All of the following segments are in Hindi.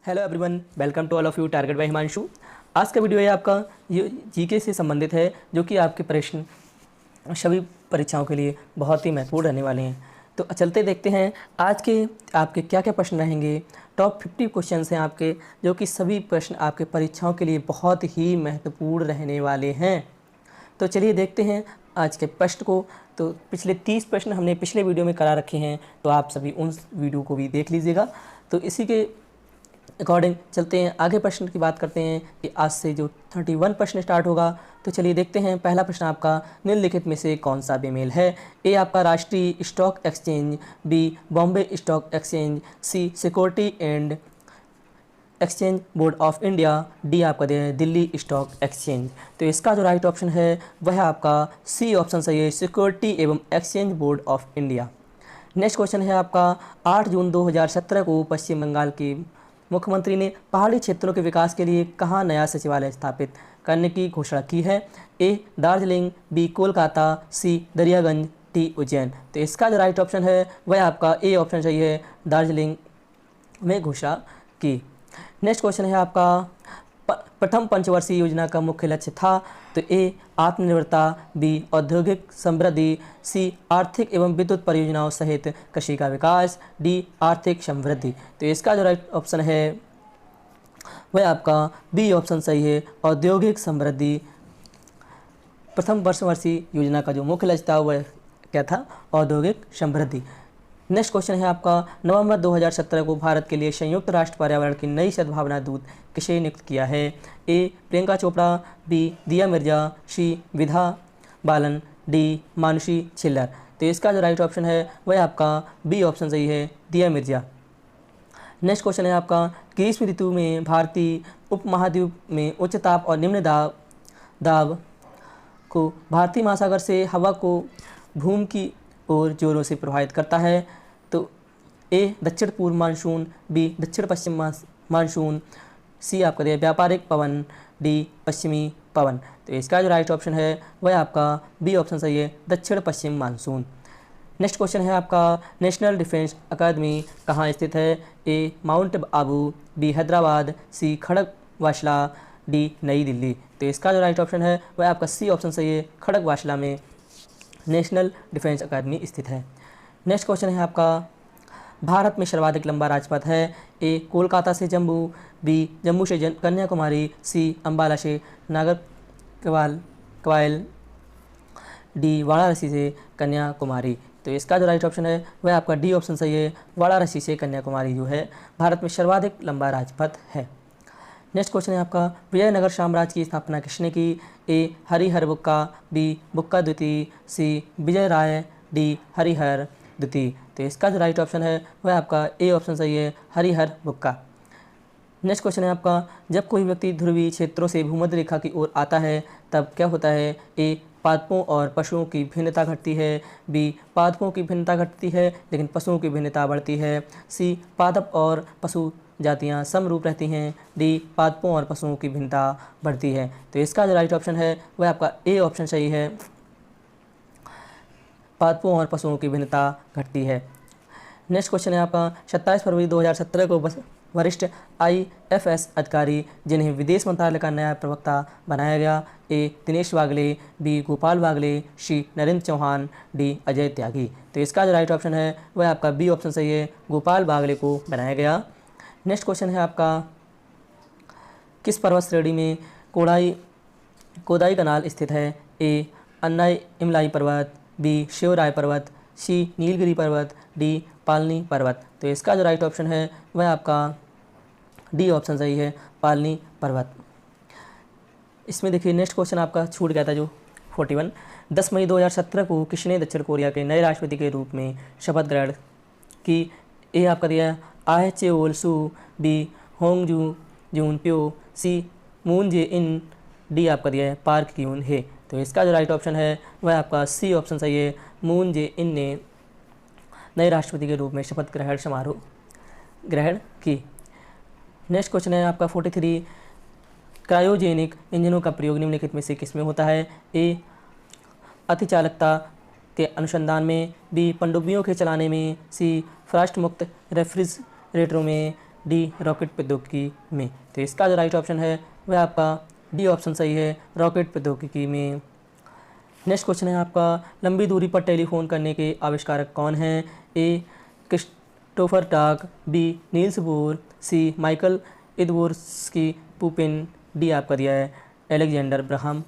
Hello everyone, welcome to all of you target by Himanshu. आज का वीडियो है आपका ये जीके से संबंधित है, जो कि आपके प्रश्न सभी परीक्षाओं के लिए बहुत ही महत्वपूर्ण रहने वाले हैं। तो चलते देखते हैं आज के आपके क्या क्या प्रश्न रहेंगे। टॉप 50 क्वेश्चन हैं आपके, जो कि सभी प्रश्न आपके परीक्षाओं के लिए बहुत ही महत्वपूर्ण रहने वाले हैं। तो चलिए देखते हैं आज के प्रश्न को। तो पिछले 30 प्रश्न हमने पिछले वीडियो में करा रखे हैं, तो आप सभी उन वीडियो को भी देख लीजिएगा। तो इसी के अकॉर्डिंग चलते हैं आगे। प्रश्न की बात करते हैं कि आज से जो 31 प्रश्न स्टार्ट होगा। तो चलिए देखते हैं। पहला प्रश्न आपका निम्नलिखित में से कौन सा बेमेल है। ए आपका राष्ट्रीय stock exchange, B Bombay stock exchange, C security and exchange board of India, D आपका दे दिल्ली स्टॉक एक्सचेंज। तो इसका जो राइट ऑप्शन है वह आपका सी ऑप्शन सही है, सिक्योरिटी एवं exchange board of India. Next question है आपका 8 जून 2017 को पश्चिम बंगाल के मुख्यमंत्री ने पहाड़ी क्षेत्रों के विकास के लिए कहाँ नया सचिवालय स्थापित करने की घोषणा की है। ए दार्जिलिंग, बी कोलकाता, सी दरियागंज, डी उज्जैन। तो इसका जो राइट ऑप्शन है वह आपका ए ऑप्शन सही है, दार्जिलिंग में घोषणा की। नेक्स्ट क्वेश्चन है आपका प्रथम पंचवर्षीय योजना का मुख्य लक्ष्य था। तो ए आत्मनिर्भरता, बी औद्योगिक समृद्धि, सी आर्थिक एवं विद्युत परियोजनाओं सहित कृषि का विकास, डी आर्थिक समृद्धि। तो इसका जो राइट ऑप्शन है वह आपका बी ऑप्शन सही है, औद्योगिक समृद्धि। प्रथम पंचवर्षीय योजना का जो मुख्य लक्ष्य था वह क्या था, औद्योगिक समृद्धि। नेक्स्ट क्वेश्चन है आपका नवंबर 2017 को भारत के लिए संयुक्त राष्ट्र पर्यावरण की नई सद्भावना दूत किसे नियुक्त किया है। ए प्रियंका चोपड़ा, बी दिया मिर्जा, सी विधा बालन, डी मानुषी छिल्लर। तो इसका जो राइट ऑप्शन है वह आपका बी ऑप्शन सही है, दिया मिर्जा। नेक्स्ट क्वेश्चन है आपका ग्रीष्म ऋतु में भारतीय उपमहाद्वीप में उच्च ताप और निम्न दाब को भारतीय महासागर से हवा को भूमि की ओर जोरों से प्रभावित करता है। तो ए दक्षिण पूर्व मानसून, बी दक्षिण पश्चिम मानसून, सी आपका दिया व्यापारिक पवन, डी पश्चिमी पवन। तो इसका जो राइट ऑप्शन है वह आपका बी ऑप्शन सही है, दक्षिण पश्चिम मानसून। नेक्स्ट क्वेश्चन है आपका नेशनल डिफेंस अकादमी कहाँ स्थित है। ए माउंट आबू, बी हैदराबाद, सी खड़गवासला, डी नई दिल्ली। तो इसका जो राइट ऑप्शन है वह आपका सी ऑप्शन सही है, खड़गवासला में नेशनल डिफेंस अकादमी स्थित है। नेक्स्ट क्वेश्चन है आपका भारत में सर्वाधिक लंबा राजपथ है। ए कोलकाता से जम्मू, बी जम्मू से कन्याकुमारी, सी अम्बाला से नागरकवाल, डी वाराणसी से कन्याकुमारी। तो इसका जो राइट ऑप्शन है वह आपका डी ऑप्शन सही है, वाराणसी से कन्याकुमारी जो है भारत में सर्वाधिक लंबा राजपथ है। नेक्स्ट क्वेश्चन है आपका विजयनगर साम्राज्य की स्थापना किसने की। ए हरिहर बुक्का, बी बुक्का द्वितीय, सी विजय राय, डी हरिहर द्वितीय। तो इसका जो राइट ऑप्शन है वह आपका ए ऑप्शन सही है, हरिहर बुक्का। नेक्स्ट क्वेश्चन है आपका जब कोई व्यक्ति ध्रुवीय क्षेत्रों से भूमध्य रेखा की ओर आता है तब क्या होता है। ए पादपों और पशुओं की भिन्नता घटती है, बी पादपों की भिन्नता घटती है लेकिन पशुओं की भिन्नता बढ़ती है, सी पादप और पशु जातियाँ समरूप रहती हैं, डी पादपों और पशुओं की भिन्नता बढ़ती है। तो इसका जो राइट ऑप्शन है वह आपका ए ऑप्शन सही है, पादपों और पशुओं की भिन्नता घटती है। नेक्स्ट क्वेश्चन है आपका 27 फरवरी 2017 को वरिष्ठ IFS अधिकारी जिन्हें विदेश मंत्रालय का नया प्रवक्ता बनाया गया। ए दिनेश वागले, बी गोपाल वागले, सी नरेंद्र चौहान, डी अजय त्यागी। तो इसका जो राइट ऑप्शन है वह आपका बी ऑप्शन सही है, गोपाल वागले को बनाया गया। नेक्स्ट क्वेश्चन है आपका किस पर्वत श्रेणी में कोदाई कनाल स्थित है। ए अन्नाई इमलाई पर्वत, बी शिवराय पर्वत, सी नीलगिरी पर्वत, डी पालनी पर्वत। तो इसका जो राइट ऑप्शन है वह आपका डी ऑप्शन सही है, पालनी पर्वत। इसमें देखिए नेक्स्ट क्वेश्चन आपका छूट गया था जो 41। 10 मई 2017 को किसने दक्षिण कोरिया के नए राष्ट्रपति के रूप में शपथ ग्रहण की। ए आपका दिया आह चेओल सू, बी होंग जून प्यो, सी मून जे इन, डी आपका दिया है पार्क क्यून हे। तो इसका जो राइट ऑप्शन है वह आपका सी ऑप्शन सही है, मून जे इन ने नए राष्ट्रपति के रूप में शपथ ग्रहण समारोह ग्रहण की। नेक्स्ट क्वेश्चन है आपका 43 क्रायोजेनिक इंजनों का प्रयोग निम्नलिखित में से किसमें होता है। ए अतिचालकता के अनुसंधान में, बी पनडुब्बियों के चलाने में, सी फ्रॉस्ट मुक्त रेफ्रिजरेटरों में, डी रॉकेट प्रौद्योगिकी में। तो इसका जो राइट ऑप्शन है वह आपका डी ऑप्शन सही है, रॉकेट प्रौद्योगिकी में। नेक्स्ट क्वेश्चन है आपका लंबी दूरी पर टेलीफोन करने के आविष्कारक कौन हैं? ए क्रिस्टोफर टाक, बी नील्स बोर, सी माइकल इदवोर्स्की पुपिन, डी आपका दिया है एलेक्जेंडर ग्राहम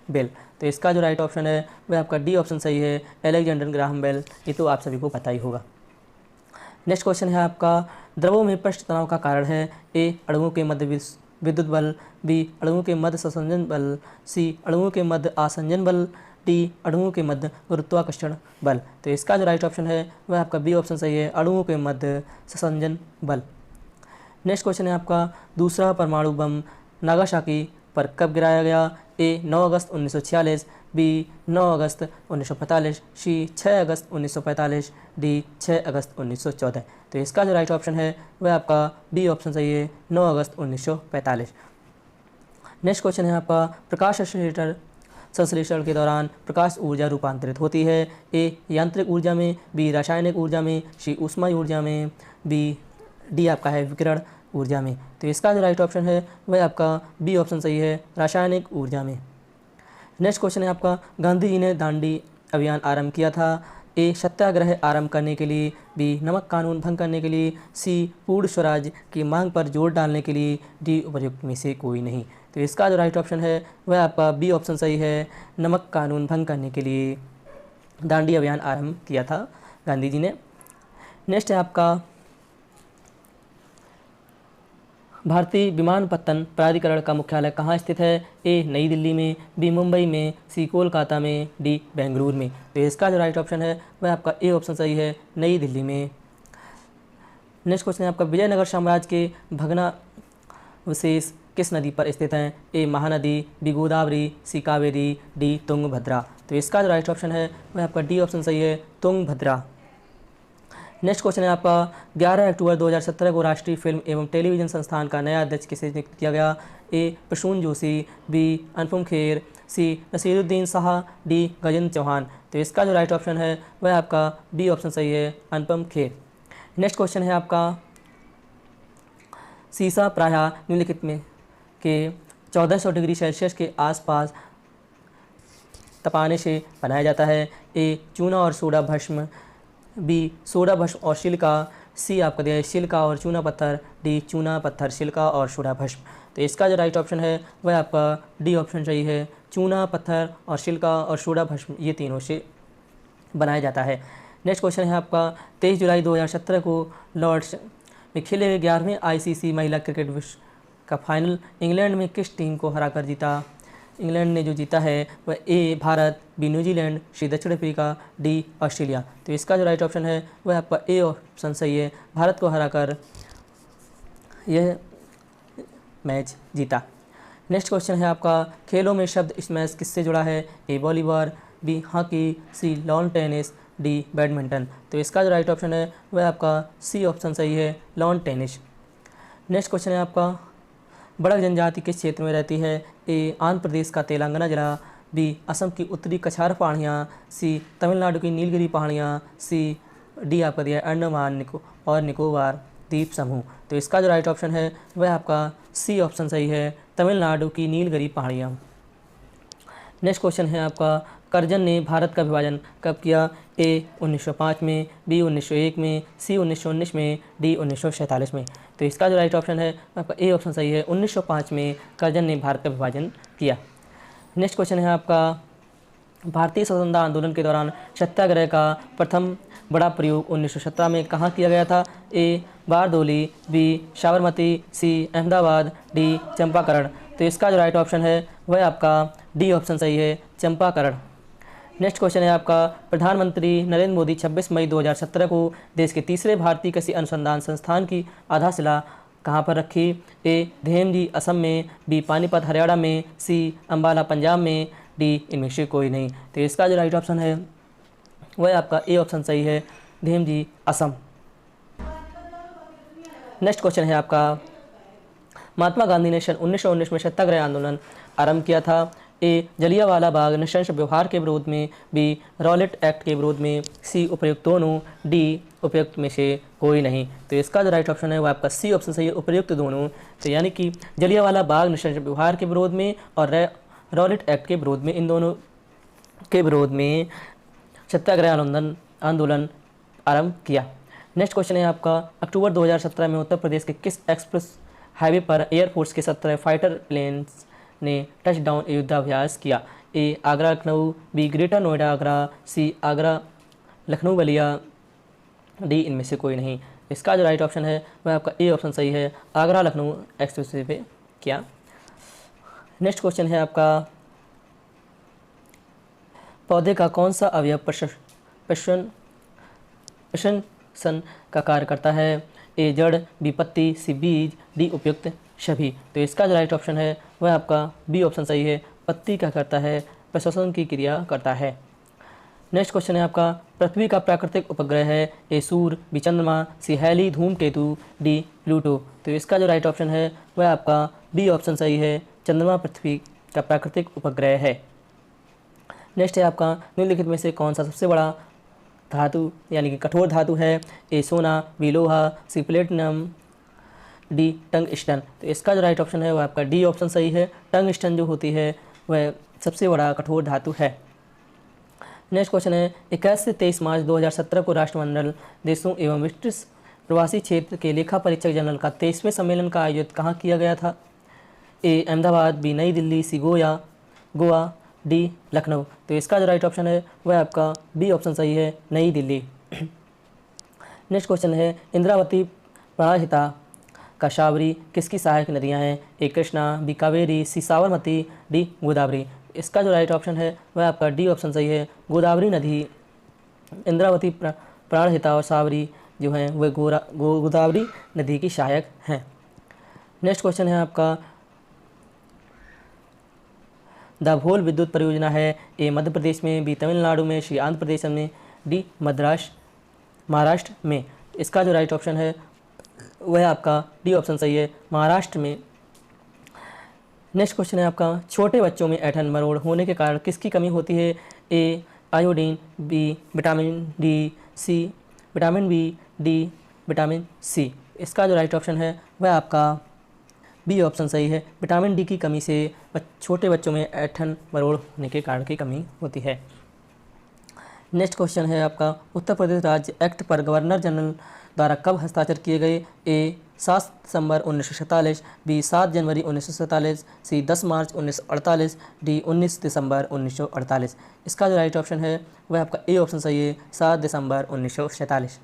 बेल। तो इसका जो राइट ऑप्शन है वह आपका डी ऑप्शन सही है, एलेक्जेंडर ग्राहम बेल। ये तो आप सभी को पता ही होगा। नेक्स्ट क्वेश्चन है आपका द्रवों में पृष्ठ तनाव का कारण है? ए अणुओं के मध्य विद्युत बल, बी अणुओं के मध्य संसंजन बल, सी अणुओं के मध्य आसंजन बल, डी अणुओं के मध्य गुरुत्वाकर्षण बल। तो इसका जो राइट ऑप्शन है वह आपका बी ऑप्शन सही है, अणुओं के मध्य संसंजन बल। नेक्स्ट क्वेश्चन है आपका दूसरा परमाणु बम नागासाकी पर कब गिराया गया? ए 9 अगस्त 1946, बी 9 अगस्त 1945, सी 6 अगस्त 1945, डी 6 अगस्त 1914। तो इसका जो राइट ऑप्शन है वह आपका बी ऑप्शन सही है, 9 अगस्त 1945। नेक्स्ट क्वेश्चन है आपका प्रकाश संश्लेषण के दौरान प्रकाश ऊर्जा रूपांतरित होती है? ए यांत्रिक ऊर्जा में, बी रासायनिक ऊर्जा में, सी ऊष्मा ऊर्जा में, डी आपका है विकिरण ऊर्जा में। तो इसका जो राइट ऑप्शन है वह आपका बी ऑप्शन सही है, रासायनिक ऊर्जा में। नेक्स्ट क्वेश्चन है आपका गांधी जी ने दांडी अभियान आरंभ किया था? ए सत्याग्रह आरंभ करने के लिए, बी नमक कानून भंग करने के लिए, सी पूर्ण स्वराज की मांग पर जोर डालने के लिए, डी उपयुक्त में से कोई नहीं। तो इसका जो राइट ऑप्शन है वह आपका बी ऑप्शन सही है, नमक कानून भंग करने के लिए दांडी अभियान आरंभ किया था गांधी जी ने। नेक्स्ट है आपका भारतीय विमानपत्तन प्राधिकरण का मुख्यालय कहाँ स्थित है? ए नई दिल्ली में, बी मुंबई में, सी कोलकाता में, डी बेंगलुरु में। तो इसका जो राइट ऑप्शन है वह आपका ए ऑप्शन सही है, नई दिल्ली में। नेक्स्ट क्वेश्चन है आपका विजयनगर साम्राज्य के भग्नावशेष किस नदी पर स्थित हैं? ए महानदी, बी गोदावरी, सी कावेरी, डी तुंगभद्रा। तो इसका जो राइट ऑप्शन है वह आपका डी ऑप्शन सही है, तुंगभद्रा। नेक्स्ट क्वेश्चन है आपका 11 अक्टूबर 2017 को राष्ट्रीय फिल्म एवं टेलीविज़न संस्थान का नया अध्यक्ष किसे नियुक्त किया गया? ए प्रसून जोशी, बी अनुपम खेर, सी नसीरुद्दीन शाह, डी गजेंद्र चौहान। तो इसका जो राइट ऑप्शन है वह आपका बी ऑप्शन सही है, अनुपम खेर। नेक्स्ट क्वेश्चन है आपका सीसा प्रायः निम्नलिखित में के 1400 डिग्री सेल्सियस के आसपास तपाने से बनाया जाता है? ए चूना और सोडा भस्म, बी सोडा भस्म और सिलिका, सी आपका दिया है सिलिका और चूना पत्थर, डी चूना पत्थर सिलिका और सोडा भस्म। तो इसका जो राइट ऑप्शन है वह आपका डी ऑप्शन सही है, चूना पत्थर और सिलिका और सोडा भस्म ये तीनों से बनाया जाता है। नेक्स्ट क्वेश्चन है आपका 23 जुलाई 2017 को लॉर्ड्स में खेले गए 11वें ICC महिला क्रिकेट विश्व का फाइनल इंग्लैंड में किस टीम को हराकर जीता? इंग्लैंड ने जो जीता है वह ए भारत, बी न्यूजीलैंड, सी दक्षिण अफ्रीका, डी ऑस्ट्रेलिया। तो इसका जो राइट ऑप्शन है वह आपका ए ऑप्शन सही है, भारत को हराकर यह मैच जीता। नेक्स्ट क्वेश्चन है आपका खेलों में शब्द स्मैश किससे जुड़ा है? ए वॉलीबॉल, बी हॉकी, सी लॉन टेनिस, डी बैडमिंटन। तो इसका जो राइट ऑप्शन है वह आपका सी ऑप्शन सही है, लॉन टेनिस। नेक्स्ट क्वेश्चन है आपका बड़क जनजाति किस क्षेत्र में रहती है? ए आंध्र प्रदेश का तेलंगाना जिला, बी असम की उत्तरी कछार पहाड़ियाँ, सी तमिलनाडु की नीलगिरी पहाड़ियाँ, सी डी आपका दिया है अंडमान और निकोबार द्वीप समूह। तो इसका जो राइट ऑप्शन है वह आपका सी ऑप्शन सही है, तमिलनाडु की नीलगिरी पहाड़ियाँ। नेक्स्ट क्वेश्चन है आपका कर्जन ने भारत का विभाजन कब किया? ए 1905 में, बी 1901 में, सी 1919 में, डी 1947 में। तो इसका जो राइट ऑप्शन है आपका ए ऑप्शन सही है, 1905 में कर्जन ने भारत का विभाजन किया। नेक्स्ट क्वेश्चन है आपका भारतीय स्वतंत्रता आंदोलन के दौरान सत्याग्रह का प्रथम बड़ा प्रयोग 1917 में कहाँ किया गया था? ए बारदोली, बी साबरमती, सी अहमदाबाद, डी चंपाकरण। तो इसका जो राइट ऑप्शन है वह आपका डी ऑप्शन सही है, चंपाकरण। नेक्स्ट क्वेश्चन है आपका प्रधानमंत्री नरेंद्र मोदी 26 मई 2017 को देश के तीसरे भारतीय कृषि अनुसंधान संस्थान की आधारशिला कहाँ पर रखी? ए धेमजी असम में, बी पानीपत हरियाणा में, सी अम्बाला पंजाब में, डी इनमें से कोई नहीं। तो इसका जो राइट ऑप्शन है वह आपका ए ऑप्शन सही है, धेमजी असम। नेक्स्ट क्वेश्चन है आपका महात्मा गांधी ने सन 1919 में सत्याग्रह आंदोलन आरंभ किया था? ए जलियांवाला बाग नृशंस व्यवहार के विरोध में, बी रॉलेट एक्ट के विरोध में, सी उपयुक्त दोनों, डी उपयुक्त में से कोई नहीं। तो इसका जो राइट ऑप्शन है वो आपका सी ऑप्शन सही है, उपयुक्त दोनों। तो यानी कि जलियांवाला बाग नृशंस व्यवहार के विरोध में और रॉलेट एक्ट के विरोध में, इन दोनों के विरोध में सत्याग्रह आंदोलन आरंभ किया। नेक्स्ट क्वेश्चन है आपका, अक्टूबर 2017 में उत्तर प्रदेश के किस एक्सप्रेस हाईवे पर एयरफोर्स के 17 फाइटर प्लेन्स ने टचडाउन युद्धाभ्यास किया? A Agra Lucknow, B Greater Noida Agra, C Agra Lucknow Ballia, D इनमें से कोई नहीं। इसका जो राइट ऑप्शन है वह आपका ए ऑप्शन सही है, आगरा लखनऊ एक्सप्रेस वे पे किया। नेक्स्ट क्वेश्चन है आपका, पौधे का कौन सा अवयव प्रशंसन का कार्य करता है? ए जड़, बी पत्ती, सी बीज, डी उपयुक्त सभी। तो इसका जो राइट ऑप्शन है वह आपका बी ऑप्शन सही है, पत्ती क्या करता है? प्रशंसन की क्रिया करता है। नेक्स्ट क्वेश्चन है आपका, पृथ्वी का प्राकृतिक उपग्रह है? ए सूर्य, बी चंद्रमा, सी हैली धूमकेतु, डी प्लूटो। तो इसका जो राइट ऑप्शन है वह आपका बी ऑप्शन सही है, चंद्रमा पृथ्वी का प्राकृतिक उपग्रह है। नेक्स्ट है आपका, निम्नलिखित में से कौन सा सबसे बड़ा धातु यानी कि कठोर धातु है? ए सोना, बी लोहा, सी प्लेटिनम, डी टंगस्टन। तो इसका जो राइट ऑप्शन है वह आपका डी ऑप्शन सही है, टंगस्टन जो होती है वह सबसे बड़ा कठोर धातु है। नेक्स्ट क्वेश्चन है, 21 से 23 मार्च 2017 को राष्ट्रमंडल देशों एवं ब्रिटिश प्रवासी क्षेत्र के लेखा परीक्षक जनरल का 23वें सम्मेलन का आयोजन कहाँ किया गया था? ए अहमदाबाद, बी नई दिल्ली, सी गोवा, डी लखनऊ। तो इसका जो राइट ऑप्शन है वह आपका बी ऑप्शन सही है, नई दिल्ली। नेक्स्ट क्वेश्चन है, इंद्रावती, प्राणहिता, कशावरी किसकी सहायक नदियां हैं? ए कृष्णा, बी कावेरी, सी साबरमती, डी गोदावरी। इसका जो राइट ऑप्शन है वह आपका डी ऑप्शन सही है, गोदावरी नदी, इंद्रावती, प्राणहिता और सावरी जो हैं वह गोदावरी नदी की सहायक हैं। नेक्स्ट क्वेश्चन है आपका, दाभोल विद्युत परियोजना है? ए मध्य प्रदेश में, बी तमिलनाडु में, सी आंध्र प्रदेश में, डी महाराष्ट्र में। इसका जो राइट ऑप्शन है वह आपका डी ऑप्शन सही है, महाराष्ट्र में। नेक्स्ट क्वेश्चन है आपका, छोटे बच्चों में ऐंठन मरोड़ होने के कारण किसकी कमी होती है? A iodine, B vitamin D, C vitamin B, D vitamin C. इसका जो राइट ऑप्शन है वह आपका बी ऑप्शन सही है, विटामिन डी की कमी से छोटे बच्चों में ऐंठन मरोड़ होने के कारण की कमी होती है। नेक्स्ट क्वेश्चन है आपका, उत्तर प्रदेश राज्य एक्ट पर गवर्नर जनरल द्वारा कब हस्ताक्षर किए गए? ए 7 दिसंबर 1947, बी 7 जनवरी 1947, सी 10 मार्च 1948, डी 19 दिसंबर 1948। इसका जो राइट ऑप्शन है वह आपका ए ऑप्शन सही है, 7 दिसंबर 1947।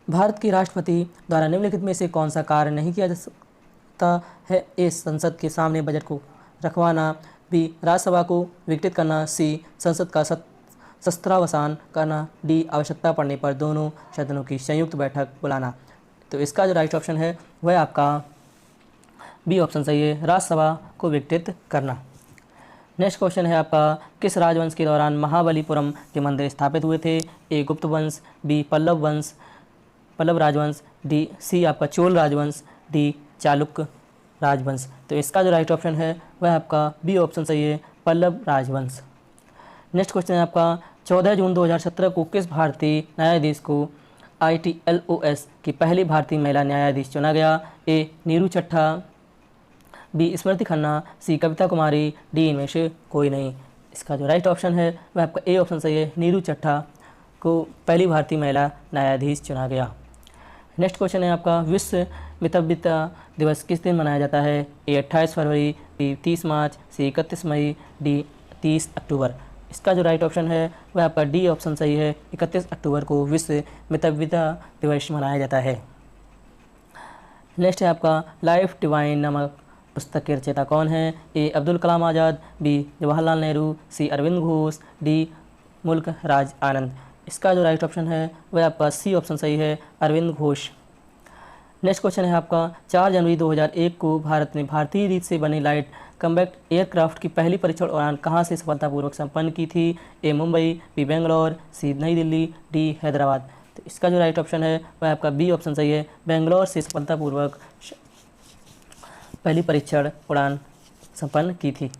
भारत के राष्ट्रपति द्वारा निम्नलिखित में से कौन सा कार्य नहीं किया जा सकता है? ए संसद के सामने बजट को रखवाना, बी राज्यसभा को विघटित करना, सी संसद का शस्त्रावसान करना, डी आवश्यकता पड़ने पर दोनों सदनों की संयुक्त बैठक बुलाना। तो इसका जो राइट ऑप्शन है वह आपका बी ऑप्शन सही है, राज्यसभा को विघटित करना। नेक्स्ट क्वेश्चन है आपका, किस राजवंश के दौरान महाबलीपुरम के मंदिर स्थापित हुए थे? ए गुप्त वंश, बी पल्लव राजवंश, डी सी आपका चोल राजवंश, डी चालुक्य राजवंश। तो इसका जो राइट ऑप्शन है वह आपका बी ऑप्शन सही है, पल्लव राजवंश। नेक्स्ट क्वेश्चन है आपका, 14 जून 2017 को किस भारतीय न्यायाधीश को ITLOS की पहली भारतीय महिला न्यायाधीश चुना गया? ए नीरू चट्टा, बी स्मृति खन्ना, सी कविता कुमारी, डी इनमें से कोई नहीं। इसका जो राइट ऑप्शन है वह आपका ए ऑप्शन सही है, नीरू चट्टा को पहली भारतीय महिला न्यायाधीश चुना गया। नेक्स्ट क्वेश्चन है आपका, विश्व मितव्ययिता दिवस किस दिन मनाया जाता है? ए 28 फरवरी, बी 30 मार्च, सी 31 मई, डी 30 अक्टूबर। इसका जो राइट ऑप्शन है वह आपका डी ऑप्शन सही है, 31 अक्टूबर को विश्व मितव्ययिता दिवस मनाया जाता है। नेक्स्ट है आपका, लाइफ डिवाइन नामक पुस्तक के रचयिता कौन है? ए अब्दुल कलाम आज़ाद, बी जवाहरलाल नेहरू, सी अरविंद घोष, डी मुल्क राज आनंद। इसका जो राइट ऑप्शन है वह आपका सी ऑप्शन सही है, अरविंद घोष। नेक्स्ट क्वेश्चन है आपका, 4 जनवरी 2001 को भारत ने भारतीय रीत से बने लाइट कम्बैट एयरक्राफ्ट की पहली परीक्षण उड़ान कहाँ से सफलतापूर्वक संपन्न की थी? ए मुंबई, बी बेंगलोर, सी नई दिल्ली, डी हैदराबाद। तो इसका जो राइट ऑप्शन है वह आपका बी ऑप्शन सही है, बेंगलोर से सफलतापूर्वक पहली परीक्षण उड़ान संपन्न की थी।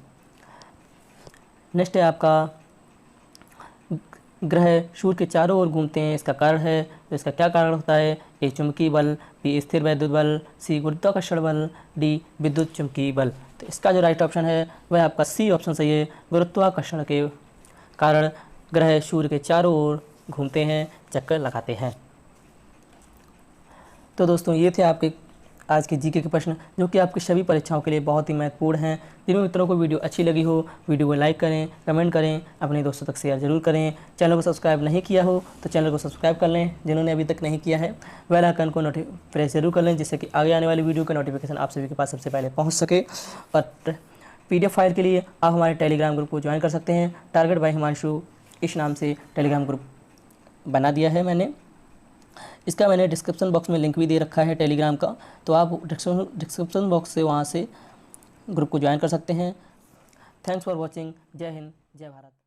नेक्स्ट है आपका ग्रह सूर्य के चारों ओर घूमते हैं, इसका कारण है, तो इसका क्या कारण होता है? ए चुंबकीय बल, बी स्थिर वैद्युत बल, सी गुरुत्वाकर्षण बल, डी विद्युत चुंबकीय बल। तो इसका जो राइट ऑप्शन है वह आपका सी ऑप्शन सही है। गुरुत्वाकर्षण के कारण ग्रह सूर्य के चारों ओर घूमते हैं, चक्कर लगाते हैं। तो दोस्तों ये थे आपके आज के जीके के प्रश्न, जो कि आपकी सभी परीक्षाओं के लिए बहुत ही महत्वपूर्ण हैं। जिन मित्रों को वीडियो अच्छी लगी हो, वीडियो को लाइक करें, कमेंट करें, अपने दोस्तों तक शेयर जरूर करें। चैनल को सब्सक्राइब नहीं किया हो तो चैनल को सब्सक्राइब कर लें, जिन्होंने अभी तक नहीं किया है। बेल आइकन को प्रेस जरूर कर लें, जिससे कि आगे आने वाली वीडियो का नोटिफिकेशन आप सभी के पास सबसे पहले पहुँच सके। और PDF फाइल के लिए आप हमारे टेलीग्राम ग्रुप को ज्वाइन कर सकते हैं। टारगेट बाय हिमांशु इस नाम से टेलीग्राम ग्रुप बना दिया है मैंने। इसका मैंने डिस्क्रिप्शन बॉक्स में लिंक भी दे रखा है टेलीग्राम का, तो आप डिस्क्रिप्शन बॉक्स से वहाँ से ग्रुप को ज्वाइन कर सकते हैं। Thanks for watching. जय हिंद, जय भारत।